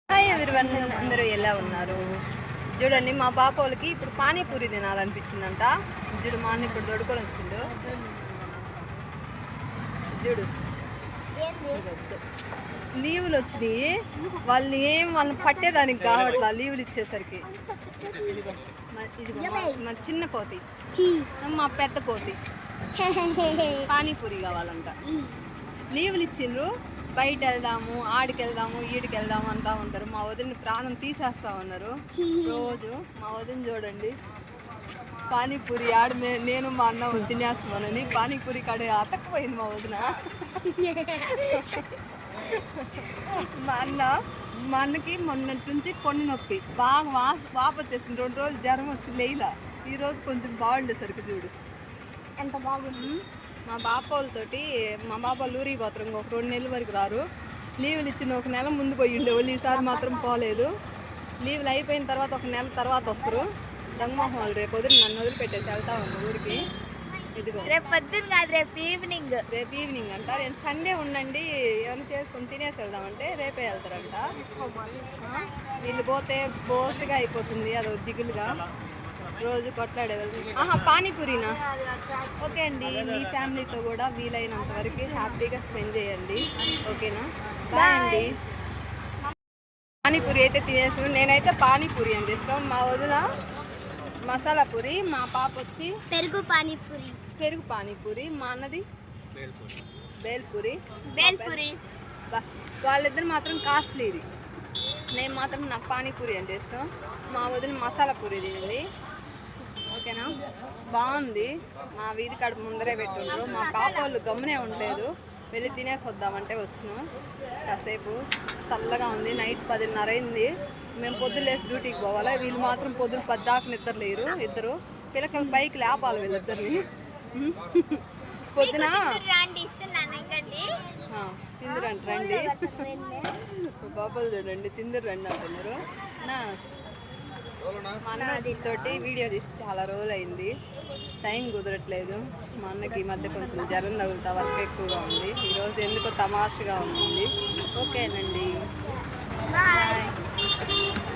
Hi everyone, అందరూ ఎలా ఉన్నారు? చూడండి, మా పాప వాళ్ళకి ఇప్పుడు పానీపూరి తినాలనిపించిందంట. చూడు, మా అన్న ఇప్పుడు దొడుకొని వచ్చిండు. చూడు, లీవులు వచ్చినాయి. వాళ్ళని పట్టేదానికి కావట్లా లీవులు ఇచ్చేసరికి. ఇదిగో మా చిన్న కోతి, మా పెద్ద కోతి పానీపూరి కావాలంట. లీవులు ఇచ్చిండ్రు, బయట వెళ్దాము, ఆడికి వెళ్దాము, ఈడికి వెళ్దాము అంటా ఉంటారు. మా వదిన ప్రాణం తీసేస్తా ఉన్నారు రోజు. మా వదిన చూడండి, పానీపూరి నేను మా అన్న తినేస్తున్నానని పానీపూరి కాడ అతకపోయింది మా వదిన. మా అన్నకి మొన్నటి నుంచి పొన్ను నొప్పి బాగా వాపు వచ్చేసింది. 2 రోజులు జ్వరం వచ్చి లేయిలా. ఈరోజు కొంచెం బాగుండేసరికి చూడు ఎంత బాగుంది. మా బాప వాళ్ళతోటి, మా బాప వాళ్ళు ఊరికి పోతారు, ఇంకొక 2 నెలల వరకు రారు. లీవులు ఇచ్చిన 1 నెల ముందు పోయి ఉండేవాళ్ళు, ఈసారి మాత్రం పోలేదు. లీవులు అయిపోయిన తర్వాత 1 నెల తర్వాత వస్తారు. జగన్మోహన్ వాళ్ళు రేపు వదిలి నన్ను వదిలిపెట్టేసి వెళ్తా ఉంది ఊరికి. ఇదిగో రేపు పొద్దున్న కాదు, రేపు ఈవినింగ్ అంట. నేను సండే ఉండండి, ఏమైనా చేసుకుని తినేసి వెళ్దామంటే రేపే వెళ్తారంట. వీళ్ళు పోతే బోసుగా అయిపోతుంది, అదో దిగులుగా రోజు కొట్లాడే వాళ్ళు. పానీపూరినా? ఓకే అండి, మీ ఫ్యామిలీతో కూడా వీలైనంత వరకు హ్యాపీగా స్పెండ్ చేయండి, ఓకేనా? బాయ్ అండి. పానీపూరి అయితే తినేసాను. నేనైతే పానీపూరి అంటే ఇష్టం, మా వదిన మసాలా పూరి, మా పాప వచ్చి పెరుగు పానీపూరి, మా అన్నది బేల్పూరి. వాళ్ళిద్దరు మాత్రం కాస్ట్లీ. ఇది నేను మాత్రం నాకు పానీపూరి అంటే ఇష్టం. మా వదిన మసాలా పూరి తింది, ఓకేనా? బాగుంది. మా వీధి కాడ ముందరే పెట్టుండ్రు. మా పాప వాళ్ళు గమ్మునే ఉండలేదు, వెళ్ళి తినేసి వద్దామంటే వచ్చినాం. కాసేపు చల్లగా ఉంది. నైట్ 10:30 అయింది. మేము పొద్దున్న లేసి డ్యూటీకి పోవాలా. వీళ్ళు మాత్రం పొద్దున్న 10 దాకా నిద్ర లేరు. ఇద్దరు పిల్లకాయలు పైకి లేపాలి వీళ్ళిద్దరిని. పొద్దున తిందురంట రండి. బాబాలు చూడండి, తిందురు రండి అంటున్నారు. మా అన్నతోటి వీడియో తీసి చాలా రోజులు అయింది, టైం కుదరట్లేదు. మా అన్నకి ఈ మధ్య కొంచెం జ్వరం తగులుతా, వర్క్ ఎక్కువగా ఉంది. ఈరోజు ఎందుకో తమాషగా ఉంటుంది. ఓకేనండి, బాయ్.